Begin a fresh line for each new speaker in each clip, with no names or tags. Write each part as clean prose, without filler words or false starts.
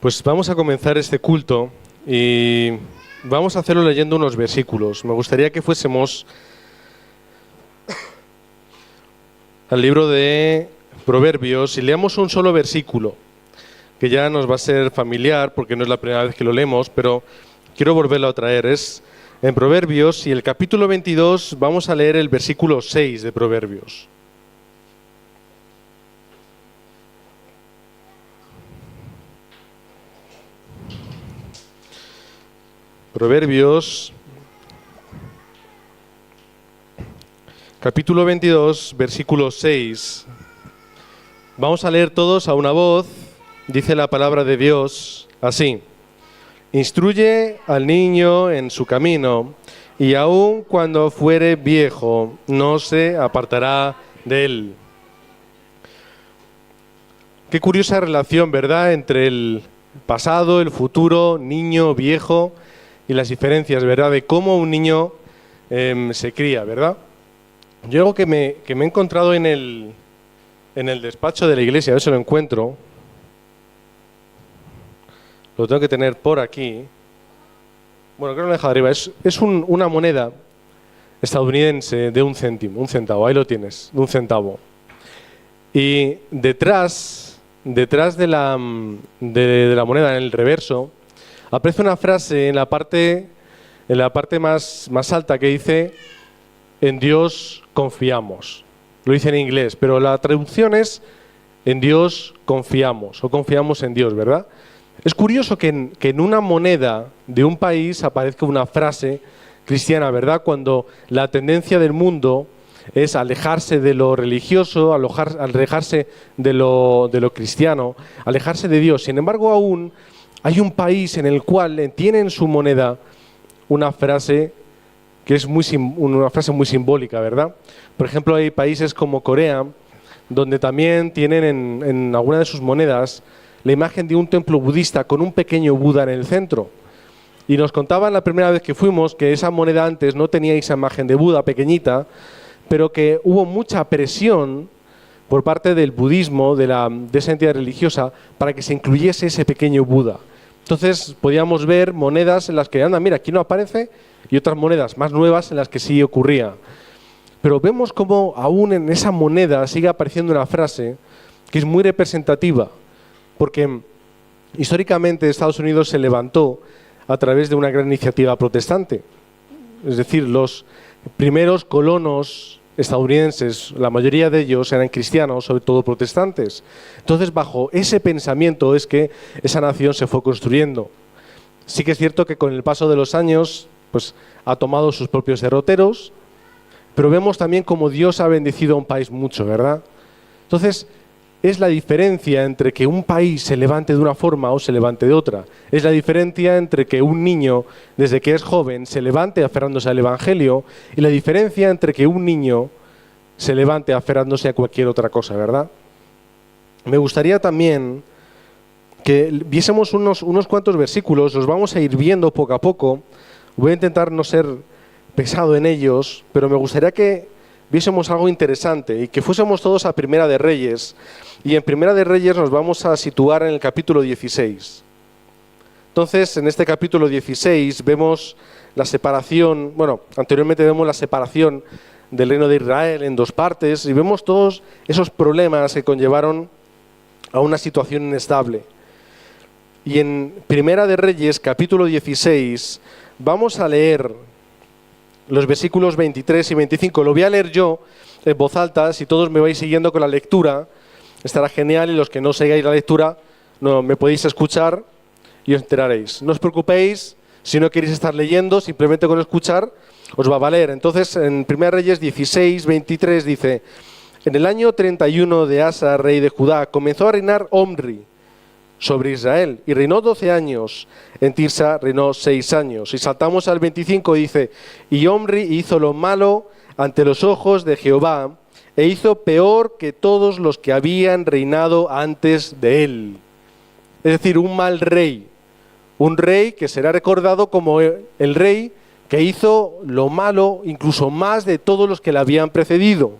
Pues vamos a comenzar este culto y vamos a hacerlo leyendo unos versículos. Me gustaría que fuésemos al libro de Proverbios y leamos un solo versículo, que ya nos va a ser familiar porque no es la primera vez que lo leemos, pero quiero volverlo a traer. Es en Proverbios y el capítulo 22 vamos a leer el versículo 6 de Proverbios. Proverbios, capítulo 22, versículo 6. Vamos a leer todos a una voz. Dice la palabra de Dios así: Instruye al niño en su camino, y aun cuando fuere viejo, no se apartará de él. Qué curiosa relación, ¿verdad?, entre el pasado, el futuro, niño, viejo, y las diferencias, ¿verdad?, de cómo un niño se cría, ¿verdad? Yo algo que me he encontrado en el despacho de la iglesia, a ver si lo encuentro, lo tengo que tener por aquí. Bueno, creo que lo he dejado arriba. Es una moneda estadounidense de un centavo, ahí lo tienes, de un centavo. Y detrás de la moneda, en el reverso, aparece una frase en la parte más alta que dice: en Dios confiamos. Lo dice en inglés, pero la traducción es: en Dios confiamos, o confiamos en Dios, ¿verdad? Es curioso que en una moneda de un país aparezca una frase cristiana, ¿verdad? Cuando la tendencia del mundo es alejarse de lo religioso, alejarse de lo cristiano, alejarse de Dios. Sin embargo, aún hay un país en el cual tiene en su moneda una frase que es una frase muy simbólica, ¿verdad? Por ejemplo, hay países como Corea, donde también tienen en alguna de sus monedas la imagen de un templo budista con un pequeño Buda en el centro. Y nos contaban la primera vez que fuimos que esa moneda antes no tenía esa imagen de Buda pequeñita, pero que hubo mucha presión por parte del budismo, de esa entidad religiosa, para que se incluyese ese pequeño Buda. Entonces podíamos ver monedas en las que, anda, mira, aquí no aparece, y otras monedas más nuevas en las que sí ocurría. Pero vemos cómo aún en esa moneda sigue apareciendo una frase que es muy representativa, porque históricamente Estados Unidos se levantó a través de una gran iniciativa protestante. Es decir, los primeros colonos estadounidenses, la mayoría de ellos eran cristianos, sobre todo protestantes. Entonces, bajo ese pensamiento es que esa nación se fue construyendo. Sí que es cierto que con el paso de los años, pues ha tomado sus propios derroteros, pero vemos también cómo Dios ha bendecido a un país mucho, ¿verdad? Entonces, es la diferencia entre que un país se levante de una forma o se levante de otra. Es la diferencia entre que un niño, desde que es joven, se levante aferrándose al Evangelio, y la diferencia entre que un niño se levante aferrándose a cualquier otra cosa, ¿verdad? Me gustaría también que viésemos unos cuantos versículos, los vamos a ir viendo poco a poco. Voy a intentar no ser pesado en ellos, pero me gustaría que viésemos algo interesante y que fuésemos todos a Primera de Reyes. Y en Primera de Reyes nos vamos a situar en el capítulo 16. Entonces, en este capítulo 16 vemos la separación, anteriormente vemos la separación del reino de Israel en dos partes y vemos todos esos problemas que conllevaron a una situación inestable. Y en Primera de Reyes, capítulo 16, vamos a leer los versículos 23 y 25. Lo voy a leer yo en voz alta. Si todos me vais siguiendo con la lectura, estará genial, y los que no sigáis la lectura, no me podéis escuchar y os enteraréis. No os preocupéis, si no queréis estar leyendo, simplemente con escuchar os va a valer. Entonces, en 1 Reyes 16, 23 dice: En el año 31 de Asa, rey de Judá, comenzó a reinar Omri sobre Israel, y reinó 12 años. En Tirsa reinó 6 años. Y saltamos al 25, dice: Y Omri hizo lo malo ante los ojos de Jehová, e hizo peor que todos los que habían reinado antes de él. Es decir, un mal rey. Un rey que será recordado como el rey que hizo lo malo, incluso más de todos los que le habían precedido.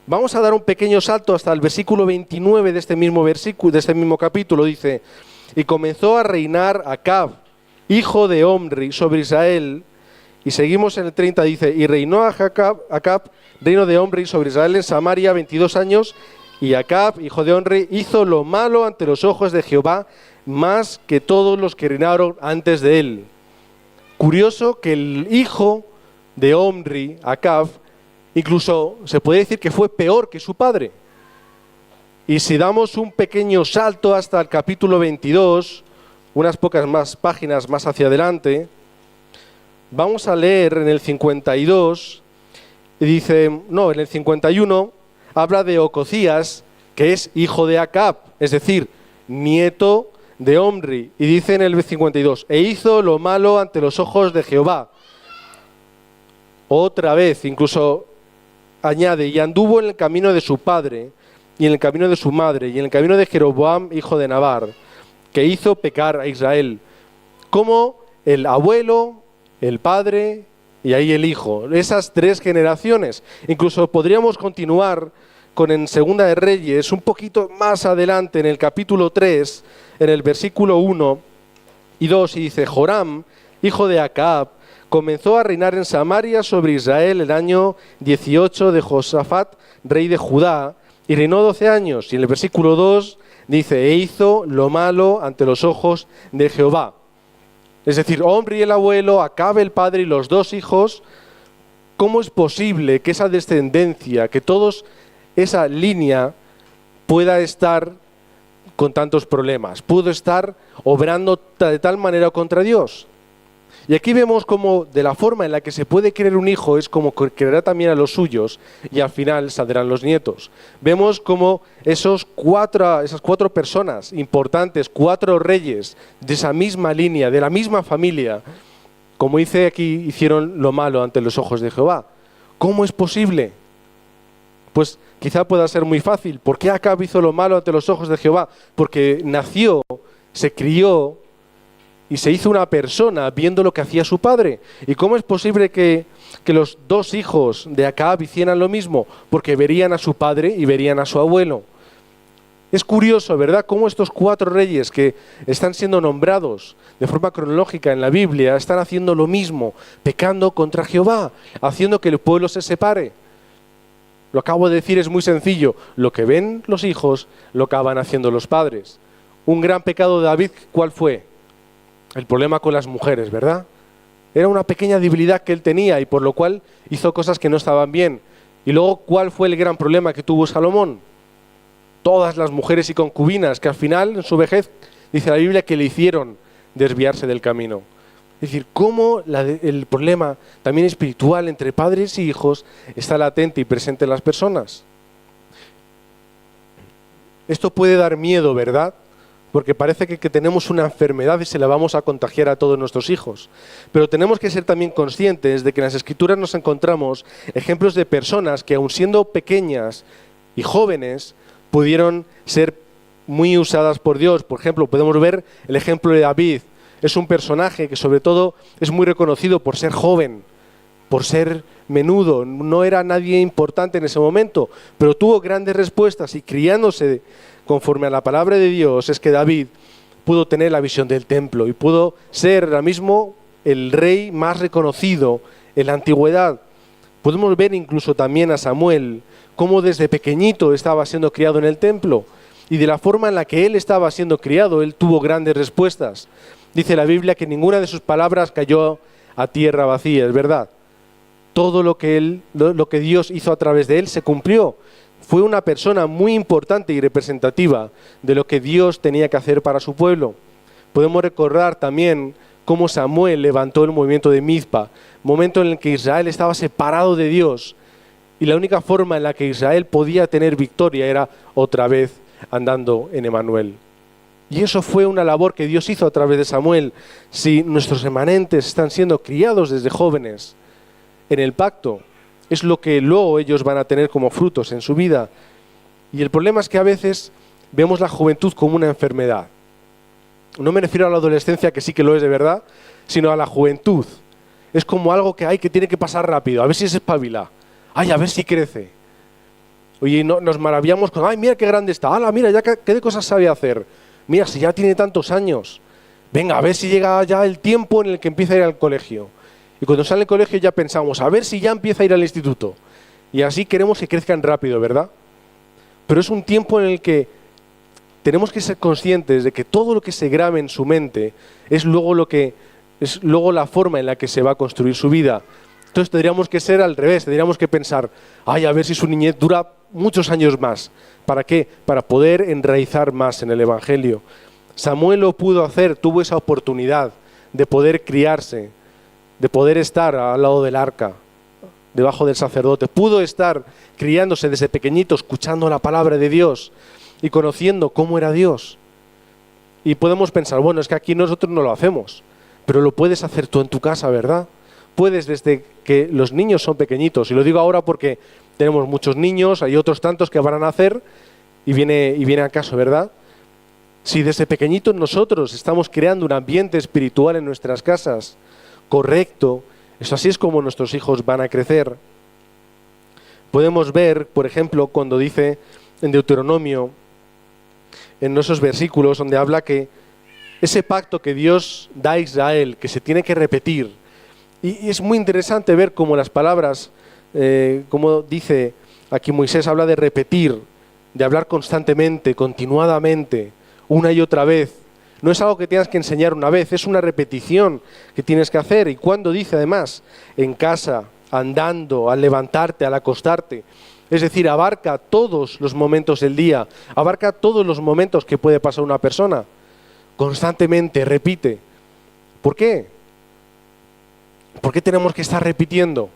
Vamos a dar un pequeño salto hasta el versículo 29 de este mismo capítulo. Dice: y comenzó a reinar Acab, hijo de Omri, sobre Israel. Y seguimos en el 30, dice, y reinó Acab, reino de Omri, sobre Israel en Samaria 22 años, y Acab, hijo de Omri, hizo lo malo ante los ojos de Jehová, más que todos los que reinaron antes de él. Curioso que el hijo de Omri, Acab, incluso se puede decir que fue peor que su padre. Y si damos un pequeño salto hasta el capítulo 22, unas pocas más páginas más hacia adelante, vamos a leer en el 52, y dice, no, en el 51, habla de Ococías, que es hijo de Acab, es decir, nieto de Omri, y dice en el 52, e hizo lo malo ante los ojos de Jehová. Otra vez, incluso añade, y anduvo en el camino de su padre, y en el camino de su madre, y en el camino de Jeroboam, hijo de Nabar, que hizo pecar a Israel, como el abuelo, el padre y ahí el hijo. Esas tres generaciones. Incluso podríamos continuar con en Segunda de Reyes, un poquito más adelante, en el capítulo 3, en el versículo 1 y 2, y dice, Joram, hijo de Acab, comenzó a reinar en Samaria sobre Israel el año 18 de Josafat, rey de Judá, y reinó 12 años. Y en el versículo 2 dice, e hizo lo malo ante los ojos de Jehová. Es decir, Omri el abuelo, Acab el padre y los dos hijos. ¿Cómo es posible que esa descendencia, que todos esa línea pueda estar con tantos problemas? Pudo estar obrando de tal manera contra Dios. Y aquí vemos como de la forma en la que se puede querer un hijo es como quererá también a los suyos y al final saldrán los nietos. Vemos como esas cuatro personas importantes, 4 reyes de esa misma línea, de la misma familia, como dice aquí, hicieron lo malo ante los ojos de Jehová. ¿Cómo es posible? Pues quizá pueda ser muy fácil. ¿Por qué Acab hizo lo malo ante los ojos de Jehová? Porque nació, se crió y se hizo una persona viendo lo que hacía su padre. ¿Y cómo es posible que los 2 hijos de Acab hicieran lo mismo? Porque verían a su padre y verían a su abuelo. Es curioso, ¿verdad?, cómo estos 4 reyes que están siendo nombrados de forma cronológica en la Biblia están haciendo lo mismo, pecando contra Jehová, haciendo que el pueblo se separe. Lo acabo de decir, es muy sencillo. Lo que ven los hijos, lo acaban haciendo los padres. Un gran pecado de David, ¿cuál fue? El problema con las mujeres, ¿verdad? Era una pequeña debilidad que él tenía y por lo cual hizo cosas que no estaban bien. Y luego, ¿cuál fue el gran problema que tuvo Salomón? Todas las mujeres y concubinas que al final, en su vejez, dice la Biblia que le hicieron desviarse del camino. Es decir, cómo el problema también espiritual entre padres y hijos está latente y presente en las personas. Esto puede dar miedo, ¿verdad? Porque parece que tenemos una enfermedad y se la vamos a contagiar a todos nuestros hijos. Pero tenemos que ser también conscientes de que en las Escrituras nos encontramos ejemplos de personas que, aun siendo pequeñas y jóvenes, pudieron ser muy usadas por Dios. Por ejemplo, podemos ver el ejemplo de David. Es un personaje que sobre todo es muy reconocido por ser joven, por ser menudo. No era nadie importante en ese momento, pero tuvo grandes respuestas y criándose conforme a la palabra de Dios es que David pudo tener la visión del templo y pudo ser ahora mismo el rey más reconocido en la antigüedad. Podemos ver incluso también a Samuel, cómo desde pequeñito estaba siendo criado en el templo y de la forma en la que él estaba siendo criado, él tuvo grandes respuestas. Dice la Biblia que ninguna de sus palabras cayó a tierra vacía, es verdad. Todo lo que Dios hizo a través de él se cumplió. Fue una persona muy importante y representativa de lo que Dios tenía que hacer para su pueblo. Podemos recordar también cómo Samuel levantó el movimiento de Mizpa, momento en el que Israel estaba separado de Dios y la única forma en la que Israel podía tener victoria era otra vez andando en Emanuel. Y eso fue una labor que Dios hizo a través de Samuel. Si nuestros remanentes están siendo criados desde jóvenes en el pacto, es lo que luego ellos van a tener como frutos en su vida. Y el problema es que a veces vemos la juventud como una enfermedad. No me refiero a la adolescencia, que sí que lo es de verdad, sino a la juventud. Es como algo que tiene que pasar rápido, a ver si se espabila. Ay, a ver si crece. Oye, nos maravillamos con, ay, mira qué grande está, ala, mira, ya qué de cosas sabe hacer. Mira, si ya tiene tantos años, venga, a ver si llega ya el tiempo en el que empieza a ir al colegio. Y cuando sale del colegio ya pensamos, a ver si ya empieza a ir al instituto. Y así queremos que crezcan rápido, ¿verdad? Pero es un tiempo en el que tenemos que ser conscientes de que todo lo que se grabe en su mente es luego la forma en la que se va a construir su vida. Entonces tendríamos que ser al revés, tendríamos que pensar, ay, a ver si su niñez dura muchos años más. ¿Para qué? Para poder enraizar más en el Evangelio. Samuel lo pudo hacer, tuvo esa oportunidad de poder criarse, de poder estar al lado del arca, debajo del sacerdote. Pudo estar criándose desde pequeñito, escuchando la palabra de Dios y conociendo cómo era Dios. Y podemos pensar, bueno, es que aquí nosotros no lo hacemos, pero lo puedes hacer tú en tu casa, ¿verdad? Puedes desde que los niños son pequeñitos, y lo digo ahora porque tenemos muchos niños, hay otros tantos que van a nacer y viene a caso, ¿verdad? Si desde pequeñitos nosotros estamos creando un ambiente espiritual en nuestras casas correcto, eso así es como nuestros hijos van a crecer. Podemos ver, por ejemplo, cuando dice en Deuteronomio, en esos versículos donde habla que ese pacto que Dios da a Israel, que se tiene que repetir, y es muy interesante ver cómo las palabras, como dice aquí Moisés, habla de repetir, de hablar constantemente, continuadamente, una y otra vez. No es algo que tengas que enseñar una vez, es una repetición que tienes que hacer. Y cuando dice además, en casa, andando, al levantarte, al acostarte, es decir, abarca todos los momentos del día, abarca todos los momentos que puede pasar una persona. Constantemente repite. ¿Por qué? ¿Por qué tenemos que estar repitiendo?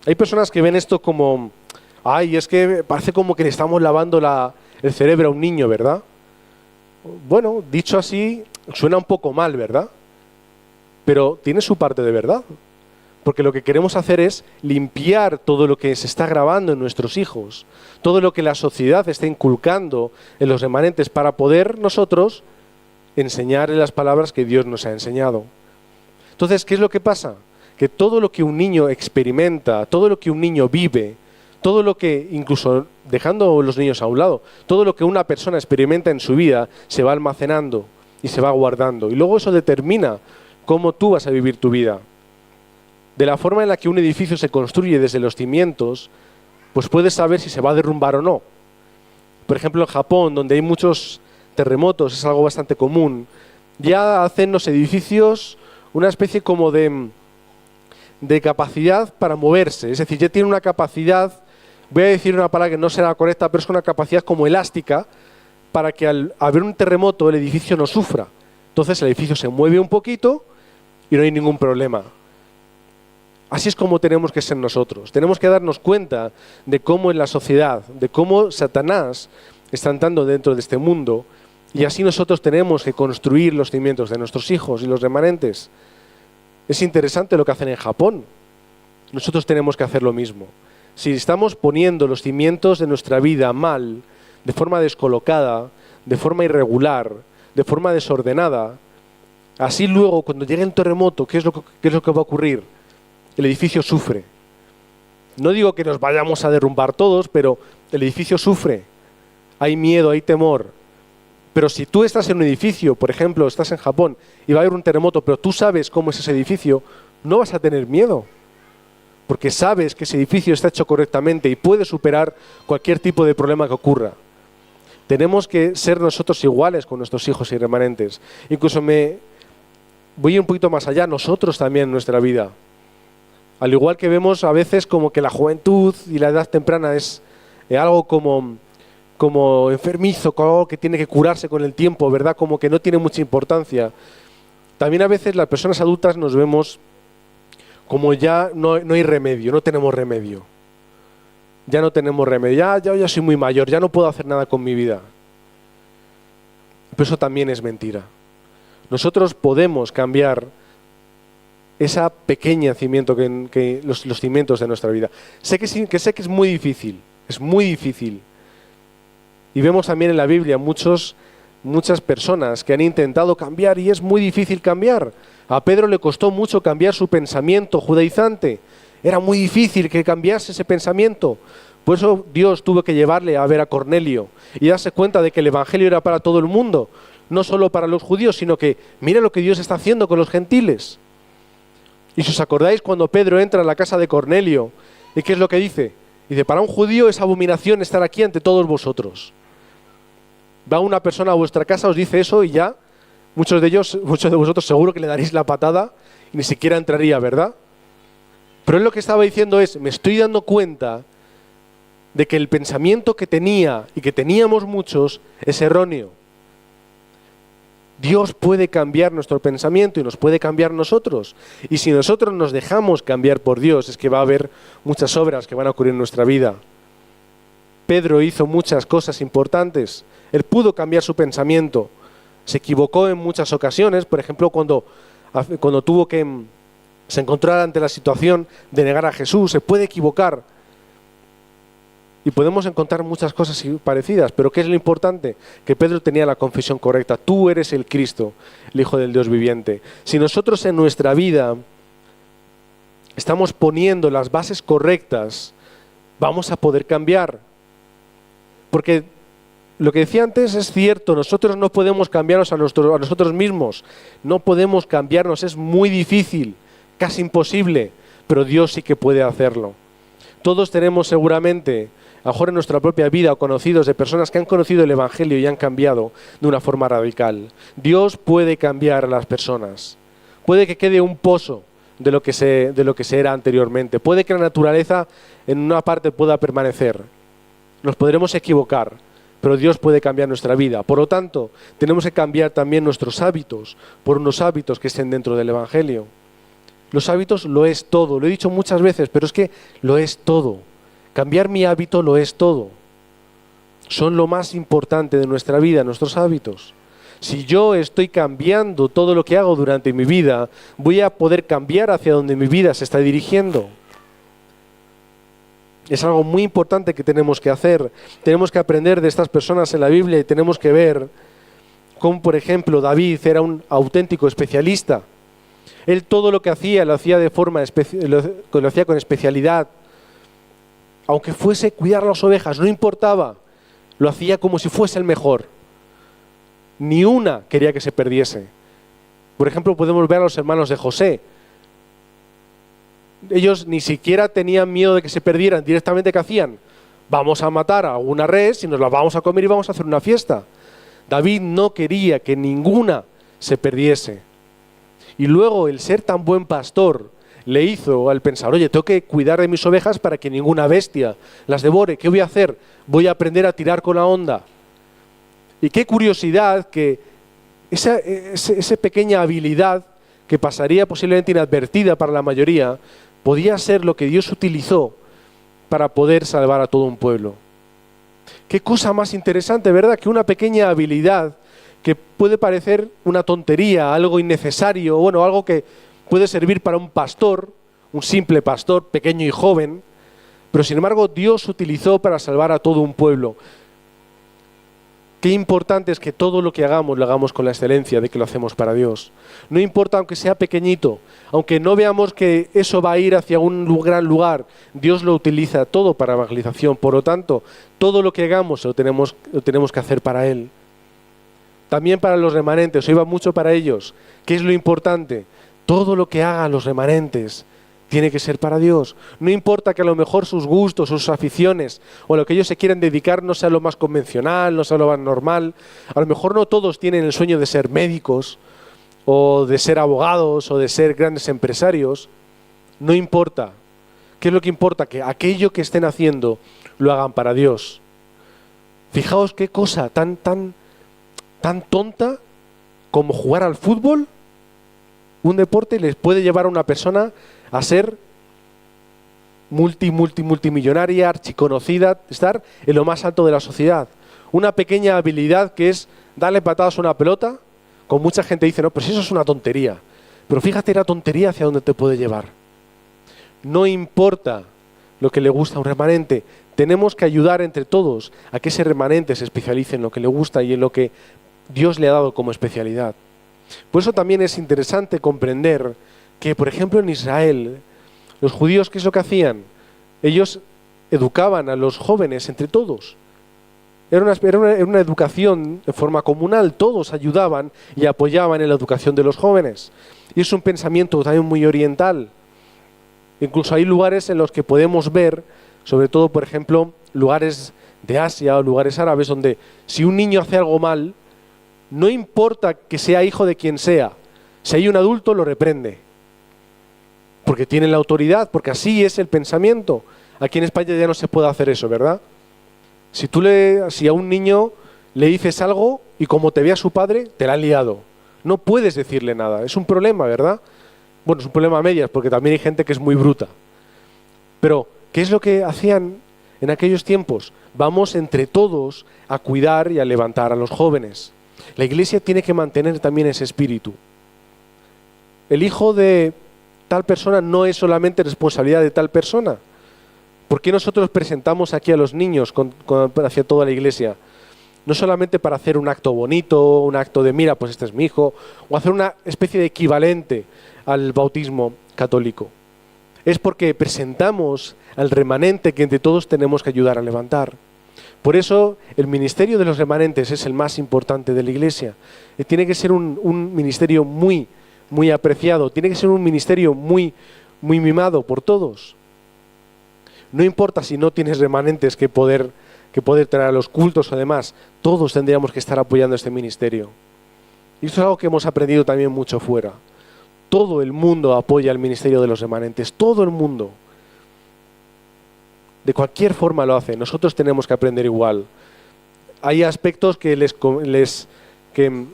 Hay personas que ven esto como, ay, es que parece como que le estamos lavando el cerebro a un niño, ¿verdad? Bueno, dicho así, suena un poco mal, ¿verdad? Pero tiene su parte de verdad. Porque lo que queremos hacer es limpiar todo lo que se está grabando en nuestros hijos, todo lo que la sociedad está inculcando en los remanentes para poder nosotros enseñarle las palabras que Dios nos ha enseñado. Entonces, ¿qué es lo que pasa? Que todo lo que un niño experimenta, todo lo que un niño vive, todo lo que, incluso dejando los niños a un lado, todo lo que una persona experimenta en su vida se va almacenando y se va guardando. Y luego eso determina cómo tú vas a vivir tu vida. De la forma en la que un edificio se construye desde los cimientos, pues puedes saber si se va a derrumbar o no. Por ejemplo, en Japón, donde hay muchos terremotos, es algo bastante común, ya hacen los edificios una especie como de capacidad para moverse. Es decir, ya tiene una capacidad, voy a decir una palabra que no será correcta, pero es una capacidad como elástica para que al haber un terremoto el edificio no sufra. Entonces el edificio se mueve un poquito y no hay ningún problema. Así es como tenemos que ser nosotros. Tenemos que darnos cuenta de cómo en la sociedad, de cómo Satanás está entrando dentro de este mundo, y así nosotros tenemos que construir los cimientos de nuestros hijos y los remanentes. Es interesante lo que hacen en Japón. Nosotros tenemos que hacer lo mismo. Si estamos poniendo los cimientos de nuestra vida mal, de forma descolocada, de forma irregular, de forma desordenada, así luego cuando llegue el terremoto, ¿qué es lo que va a ocurrir? El edificio sufre. No digo que nos vayamos a derrumbar todos, pero el edificio sufre. Hay miedo, hay temor. Pero si tú estás en un edificio, por ejemplo, estás en Japón y va a haber un terremoto, pero tú sabes cómo es ese edificio, no vas a tener miedo. Porque sabes que ese edificio está hecho correctamente y puede superar cualquier tipo de problema que ocurra. Tenemos que ser nosotros iguales con nuestros hijos y remanentes. Incluso voy un poquito más allá, nosotros también en nuestra vida. Al igual que vemos a veces como que la juventud y la edad temprana es algo como enfermizo, como algo que tiene que curarse con el tiempo, ¿verdad? Como que no tiene mucha importancia. También a veces las personas adultas nos vemos como ya no hay remedio, no tenemos remedio. Ya no tenemos remedio, ya soy muy mayor, ya no puedo hacer nada con mi vida. Pero eso también es mentira. Nosotros podemos cambiar esa pequeña cimiento los cimientos de nuestra vida. Sé que es muy difícil, es muy difícil. Y vemos también en la Biblia muchas personas que han intentado cambiar y es muy difícil cambiar. A Pedro le costó mucho cambiar su pensamiento judaizante. Era muy difícil que cambiase ese pensamiento. Por eso Dios tuvo que llevarle a ver a Cornelio y darse cuenta de que el Evangelio era para todo el mundo, no solo para los judíos, sino que mira lo que Dios está haciendo con los gentiles. Y si os acordáis cuando Pedro entra en la casa de Cornelio, ¿y qué es lo que dice? Dice, para un judío es abominación estar aquí ante todos vosotros. Va una persona a vuestra casa, os dice eso y ya, muchos de vosotros seguro que le daréis la patada y ni siquiera entraría, ¿verdad? Pero él lo que estaba diciendo es, me estoy dando cuenta de que el pensamiento que tenía y que teníamos muchos es erróneo. Dios puede cambiar nuestro pensamiento y nos puede cambiar nosotros. Y si nosotros nos dejamos cambiar por Dios, es que va a haber muchas obras que van a ocurrir en nuestra vida. Pedro hizo muchas cosas importantes. Él pudo cambiar su pensamiento. Se equivocó en muchas ocasiones, por ejemplo, cuando tuvo que se encontrar ante la situación de negar a Jesús, se puede equivocar. Y podemos encontrar muchas cosas parecidas, pero ¿qué es lo importante? Que Pedro tenía la confesión correcta. Tú eres el Cristo, el Hijo del Dios viviente. Si nosotros en nuestra vida estamos poniendo las bases correctas, vamos a poder cambiar. Porque lo que decía antes es cierto, nosotros no podemos cambiarnos a nosotros mismos. No podemos cambiarnos, es muy difícil, casi imposible, pero Dios sí que puede hacerlo. Todos tenemos seguramente, a lo mejor en nuestra propia vida, o conocidos de personas que han conocido el Evangelio y han cambiado de una forma radical. Dios puede cambiar a las personas. Puede que quede un pozo de lo que se era anteriormente. Puede que la naturaleza en una parte pueda permanecer. Nos podremos equivocar, pero Dios puede cambiar nuestra vida. Por lo tanto, tenemos que cambiar también nuestros hábitos por unos hábitos que estén dentro del Evangelio. Los hábitos lo es todo, lo he dicho muchas veces, pero es que lo es todo. Cambiar mi hábito lo es todo. Son lo más importante de nuestra vida, nuestros hábitos. Si yo estoy cambiando todo lo que hago durante mi vida, voy a poder cambiar hacia donde mi vida se está dirigiendo. Es algo muy importante que tenemos que hacer. Tenemos que aprender de estas personas en la Biblia y tenemos que ver cómo, por ejemplo, David era un auténtico especialista. Él todo lo que hacía lo hacía lo hacía con especialidad. Aunque fuese cuidar las ovejas, no importaba. Lo hacía como si fuese el mejor. Ni una quería que se perdiese. Por ejemplo, podemos ver a los hermanos de José. Ellos ni siquiera tenían miedo de que se perdieran. Directamente, ¿qué hacían? Vamos a matar a una res y nos la vamos a comer y vamos a hacer una fiesta. David no quería que ninguna se perdiese. Y luego el ser tan buen pastor le hizo al pensar, oye, tengo que cuidar de mis ovejas para que ninguna bestia las devore. ¿Qué voy a hacer? Voy a aprender a tirar con la honda. Y qué curiosidad que esa pequeña habilidad que pasaría posiblemente inadvertida para la mayoría, podía ser lo que Dios utilizó para poder salvar a todo un pueblo. Qué cosa más interesante, ¿verdad? Que una pequeña habilidad que puede parecer una tontería, algo innecesario, bueno, algo que puede servir para un pastor, un simple pastor, pequeño y joven, pero sin embargo Dios utilizó para salvar a todo un pueblo. Qué importante es que todo lo que hagamos lo hagamos con la excelencia de que lo hacemos para Dios. No importa aunque sea pequeñito, aunque no veamos que eso va a ir hacia un gran lugar, Dios lo utiliza todo para evangelización. Por lo tanto, todo lo que hagamos lo tenemos que hacer para Él. También para los remanentes, hoy va mucho para ellos. ¿Qué es lo importante? Todo lo que hagan los remanentes tiene que ser para Dios. No importa que a lo mejor sus gustos, sus aficiones o a lo que ellos se quieren dedicar no sea lo más convencional, no sea lo más normal. A lo mejor no todos tienen el sueño de ser médicos o de ser abogados o de ser grandes empresarios. No importa. ¿Qué es lo que importa? Que aquello que estén haciendo lo hagan para Dios. Fijaos qué cosa tan tonta como jugar al fútbol. Un deporte les puede llevar a una persona a ser multimillonaria, archiconocida, estar en lo más alto de la sociedad. Una pequeña habilidad que es darle patadas a una pelota, con mucha gente dice, no, pero eso es una tontería. Pero fíjate la tontería hacia dónde te puede llevar. No importa lo que le gusta a un remanente, tenemos que ayudar entre todos a que ese remanente se especialice en lo que le gusta y en lo que Dios le ha dado como especialidad. Por eso también es interesante comprender que, por ejemplo, en Israel, los judíos, ¿qué es lo que hacían? Ellos educaban a los jóvenes entre todos. Era una educación de forma comunal, todos ayudaban y apoyaban en la educación de los jóvenes. Y es un pensamiento también muy oriental. Incluso hay lugares en los que podemos ver, sobre todo, por ejemplo, lugares de Asia o lugares árabes, donde si un niño hace algo mal, no importa que sea hijo de quien sea, si hay un adulto lo reprende. Porque tienen la autoridad, porque así es el pensamiento. Aquí en España ya no se puede hacer eso, ¿verdad? Si a un niño le dices algo y como te ve a su padre, te la han liado. No puedes decirle nada. Es un problema, ¿verdad? Bueno, es un problema a medias, porque también hay gente que es muy bruta. Pero, ¿qué es lo que hacían en aquellos tiempos? Vamos entre todos a cuidar y a levantar a los jóvenes. La Iglesia tiene que mantener también ese espíritu. El hijo de tal persona no es solamente responsabilidad de tal persona. ¿Por qué nosotros presentamos aquí a los niños hacia toda la Iglesia? No solamente para hacer un acto bonito, un acto de mira, pues este es mi hijo, o hacer una especie de equivalente al bautismo católico. Es porque presentamos al remanente que entre todos tenemos que ayudar a levantar. Por eso el ministerio de los remanentes es el más importante de la Iglesia. Tiene que ser un ministerio muy, muy apreciado, tiene que ser un ministerio muy, muy mimado por todos. No importa si no tienes remanentes que poder traer a los cultos o demás, todos tendríamos que estar apoyando este ministerio. Y esto es algo que hemos aprendido también mucho fuera. Todo el mundo apoya el ministerio de los remanentes, todo el mundo. De cualquier forma lo hace, nosotros tenemos que aprender igual. Hay aspectos que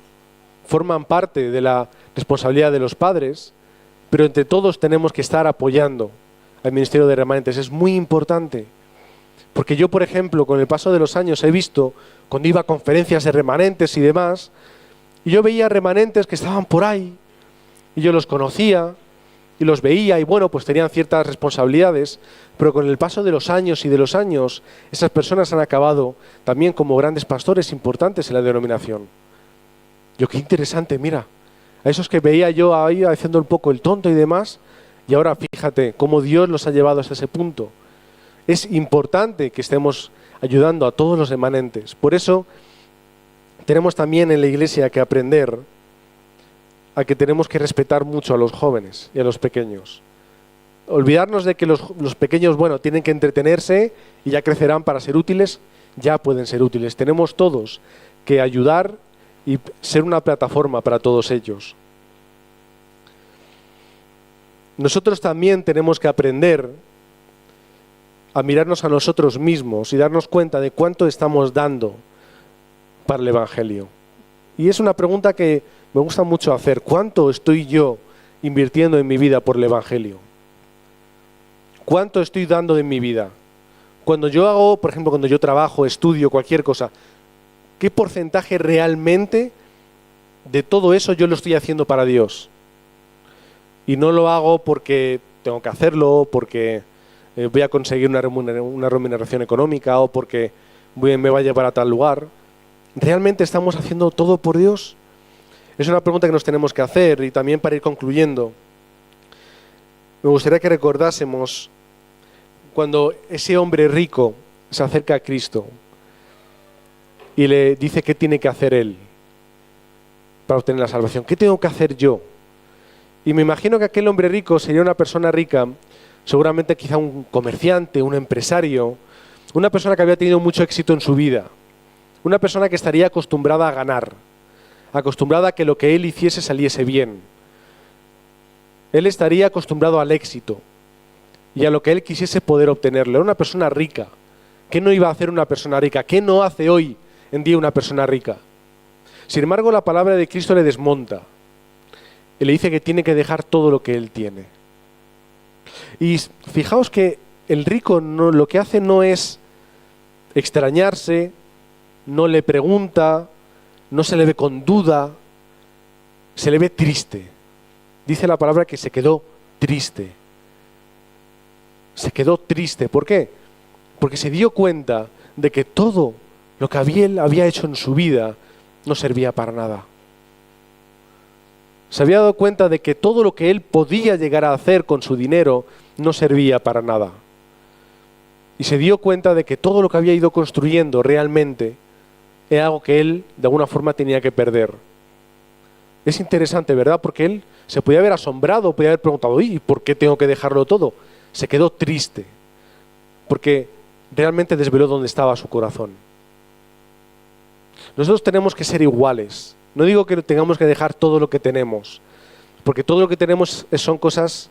forman parte de la responsabilidad de los padres, pero entre todos tenemos que estar apoyando al ministerio de remanentes. Es muy importante. Porque yo, por ejemplo, con el paso de los años he visto, cuando iba a conferencias de remanentes y demás, y yo veía remanentes que estaban por ahí, y yo los conocía, y los veía, y bueno, pues tenían ciertas responsabilidades, pero con el paso de los años y de los años, esas personas han acabado también como grandes pastores importantes en la denominación. Yo, qué interesante, mira, a esos que veía yo ahí haciendo un poco el tonto y demás, y ahora fíjate cómo Dios los ha llevado hasta ese punto. Es importante que estemos ayudando a todos los remanentes. Por eso tenemos también en la Iglesia que aprender a que tenemos que respetar mucho a los jóvenes y a los pequeños. Olvidarnos de que los pequeños, bueno, tienen que entretenerse y ya crecerán para ser útiles, ya pueden ser útiles. Tenemos todos que ayudar y ser una plataforma para todos ellos. Nosotros también tenemos que aprender a mirarnos a nosotros mismos y darnos cuenta de cuánto estamos dando para el Evangelio. Y es una pregunta que me gusta mucho hacer. ¿Cuánto estoy yo invirtiendo en mi vida por el Evangelio? ¿Cuánto estoy dando de mi vida? Cuando yo hago, por ejemplo, cuando yo trabajo, estudio, cualquier cosa, ¿qué porcentaje realmente de todo eso yo lo estoy haciendo para Dios? Y no lo hago porque tengo que hacerlo, porque voy a conseguir una remuneración económica o porque me va a llevar a tal lugar. ¿Realmente estamos haciendo todo por Dios? Es una pregunta que nos tenemos que hacer. Y también para ir concluyendo, me gustaría que recordásemos cuando ese hombre rico se acerca a Cristo y le dice qué tiene que hacer él para obtener la salvación. ¿Qué tengo que hacer yo? Y me imagino que aquel hombre rico sería una persona rica, seguramente quizá un comerciante, un empresario, una persona que había tenido mucho éxito en su vida, una persona que estaría acostumbrada a ganar, acostumbrada a que lo que él hiciese saliese bien. Él estaría acostumbrado al éxito y a lo que él quisiese poder obtenerlo. Era una persona rica. ¿Qué no iba a hacer una persona rica? ¿Qué no hace hoy en día una persona rica? Sin embargo, la palabra de Cristo le desmonta y le dice que tiene que dejar todo lo que él tiene. Y fijaos que el rico lo que hace no es extrañarse, no le pregunta, no se le ve con duda, se le ve triste. Dice la palabra que se quedó triste. Se quedó triste. ¿Por qué? Porque se dio cuenta de que todo lo que él había hecho en su vida no servía para nada. Se había dado cuenta de que todo lo que él podía llegar a hacer con su dinero no servía para nada. Y se dio cuenta de que todo lo que había ido construyendo realmente era algo que él, de alguna forma, tenía que perder. Es interesante, ¿verdad? Porque él se podía haber asombrado, podía haber preguntado, ¿y por qué tengo que dejarlo todo? Se quedó triste, porque realmente desveló dónde estaba su corazón. Nosotros tenemos que ser iguales. No digo que tengamos que dejar todo lo que tenemos, porque todo lo que tenemos son cosas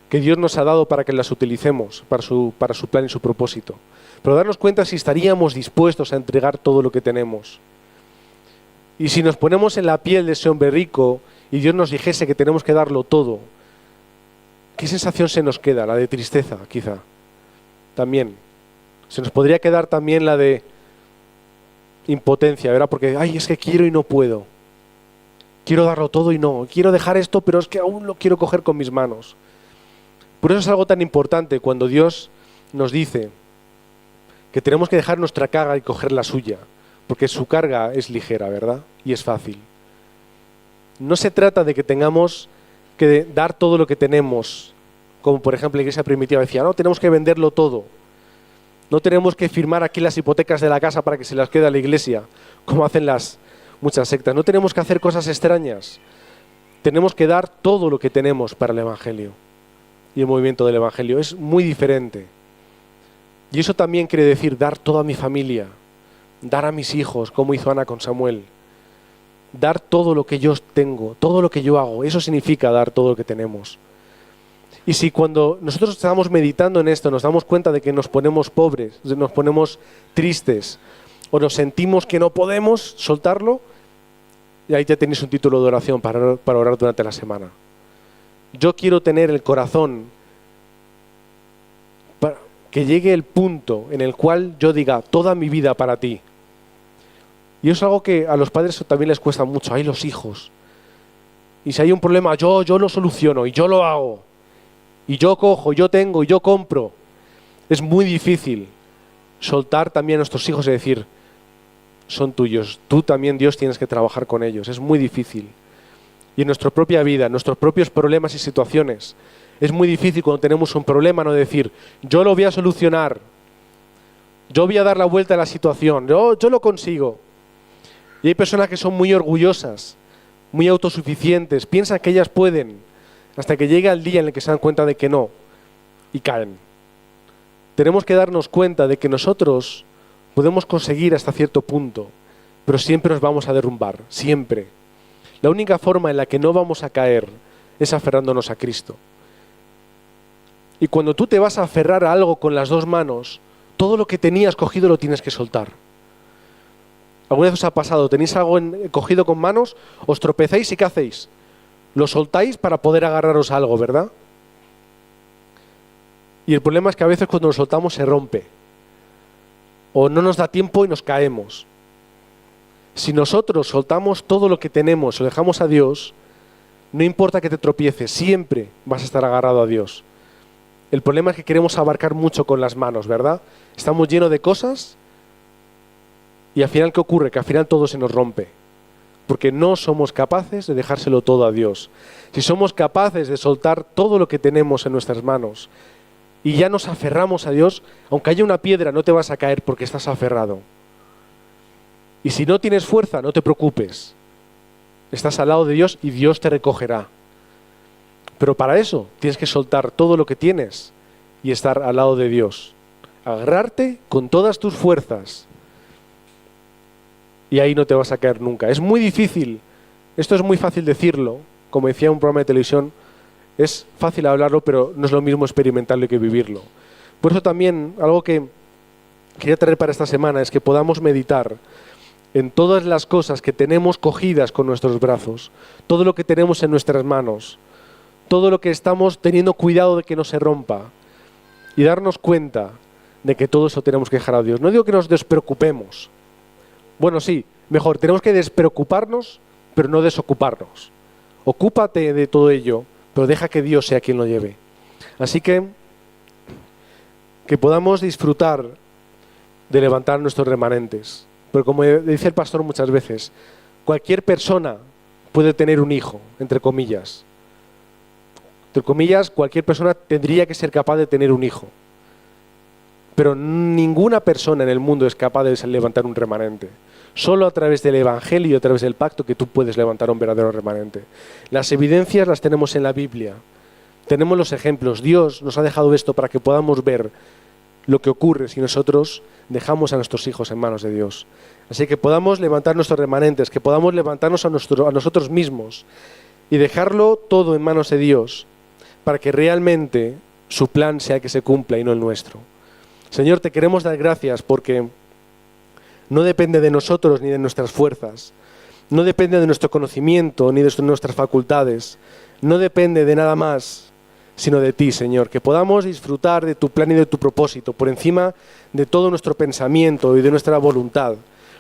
que Dios nos ha dado para que las utilicemos para su plan y su propósito. Pero darnos cuenta si estaríamos dispuestos a entregar todo lo que tenemos. Y si nos ponemos en la piel de ese hombre rico y Dios nos dijese que tenemos que darlo todo, ¿qué sensación se nos queda? La de tristeza, quizá. También. Se nos podría quedar también la de impotencia, ¿verdad? Porque, ay, es que quiero y no puedo. Quiero darlo todo y no. Quiero dejar esto, pero es que aún lo quiero coger con mis manos. Por eso es algo tan importante cuando Dios nos dice que tenemos que dejar nuestra carga y coger la suya, porque su carga es ligera, ¿verdad? Y es fácil. No se trata de que tengamos que dar todo lo que tenemos, como por ejemplo la iglesia primitiva decía, no, tenemos que venderlo todo. No tenemos que firmar aquí las hipotecas de la casa para que se las quede a la iglesia, como hacen muchas sectas. No tenemos que hacer cosas extrañas. Tenemos que dar todo lo que tenemos para el Evangelio y el movimiento del Evangelio. Es muy diferente. Y eso también quiere decir dar todo a mi familia, dar a mis hijos, como hizo Ana con Samuel. Dar todo lo que yo tengo, todo lo que yo hago. Eso significa dar todo lo que tenemos. Y si cuando nosotros estamos meditando en esto nos damos cuenta de que nos ponemos pobres, nos ponemos tristes o nos sentimos que no podemos soltarlo, y ahí ya tenéis un título de oración para orar durante la semana. Yo quiero tener el corazón para que llegue el punto en el cual yo diga toda mi vida para ti. Y es algo que a los padres también les cuesta mucho. Hay los hijos. Y si hay un problema, yo lo soluciono y yo lo hago. Y yo cojo, yo tengo, y yo compro. Es muy difícil soltar también a nuestros hijos y decir, son tuyos. Tú también, Dios, tienes que trabajar con ellos. Es muy difícil. Y en nuestra propia vida, en nuestros propios problemas y situaciones, es muy difícil cuando tenemos un problema no decir, yo lo voy a solucionar. Yo voy a dar la vuelta a la situación. Yo lo consigo. Y hay personas que son muy orgullosas, muy autosuficientes, piensan que ellas pueden, hasta que llega el día en el que se dan cuenta de que no, y caen. Tenemos que darnos cuenta de que nosotros podemos conseguir hasta cierto punto, pero siempre nos vamos a derrumbar, siempre. La única forma en la que no vamos a caer es aferrándonos a Cristo. Y cuando tú te vas a aferrar a algo con las dos manos, todo lo que tenías cogido lo tienes que soltar. ¿Alguna vez os ha pasado? ¿Tenéis algo cogido con manos? Os tropezáis y ¿qué hacéis? Lo soltáis para poder agarraros a algo, ¿verdad? Y el problema es que a veces cuando lo soltamos se rompe. O no nos da tiempo y nos caemos. Si nosotros soltamos todo lo que tenemos, lo dejamos a Dios, no importa que te tropieces, siempre vas a estar agarrado a Dios. El problema es que queremos abarcar mucho con las manos, ¿verdad? Estamos llenos de cosas y al final, ¿qué ocurre? Que al final todo se nos rompe. Porque no somos capaces de dejárselo todo a Dios. Si somos capaces de soltar todo lo que tenemos en nuestras manos y ya nos aferramos a Dios, aunque haya una piedra no te vas a caer porque estás aferrado. Y si no tienes fuerza, no te preocupes. Estás al lado de Dios y Dios te recogerá. Pero para eso tienes que soltar todo lo que tienes y estar al lado de Dios. Agarrarte con todas tus fuerzas. Y ahí no te vas a caer nunca. Es muy difícil. Esto es muy fácil decirlo. Como decía un programa de televisión, es fácil hablarlo, pero no es lo mismo experimentarlo que vivirlo. Por eso también algo que quería traer para esta semana es que podamos meditar en todas las cosas que tenemos cogidas con nuestros brazos, todo lo que tenemos en nuestras manos, todo lo que estamos teniendo cuidado de que no se rompa y darnos cuenta de que todo eso tenemos que dejar a Dios. No digo que nos despreocupemos. Bueno, sí, mejor, tenemos que despreocuparnos, pero no desocuparnos. Ocúpate de todo ello, pero deja que Dios sea quien lo lleve. Así que podamos disfrutar de levantar nuestros remanentes. Pero como dice el pastor muchas veces, cualquier persona puede tener un hijo, entre comillas. Entre comillas, cualquier persona tendría que ser capaz de tener un hijo. Pero ninguna persona en el mundo es capaz de levantar un remanente. Solo a través del Evangelio y a través del pacto que tú puedes levantar un verdadero remanente. Las evidencias las tenemos en la Biblia. Tenemos los ejemplos. Dios nos ha dejado esto para que podamos ver lo que ocurre si nosotros dejamos a nuestros hijos en manos de Dios. Así que podamos levantar nuestros remanentes, que podamos levantarnos a nosotros mismos y dejarlo todo en manos de Dios para que realmente su plan sea que se cumpla y no el nuestro. Señor, te queremos dar gracias porque no depende de nosotros ni de nuestras fuerzas, no depende de nuestro conocimiento ni de nuestras facultades, no depende de nada más sino de ti, Señor, que podamos disfrutar de tu plan y de tu propósito por encima de todo nuestro pensamiento y de nuestra voluntad,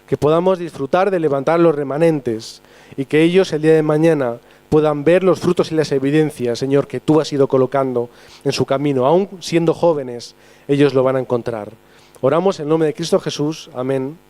que podamos disfrutar de levantar los remanentes y que ellos el día de mañana puedan ver los frutos y las evidencias, Señor, que tú has ido colocando en su camino. Aún siendo jóvenes, ellos lo van a encontrar. Oramos en nombre de Cristo Jesús. Amén.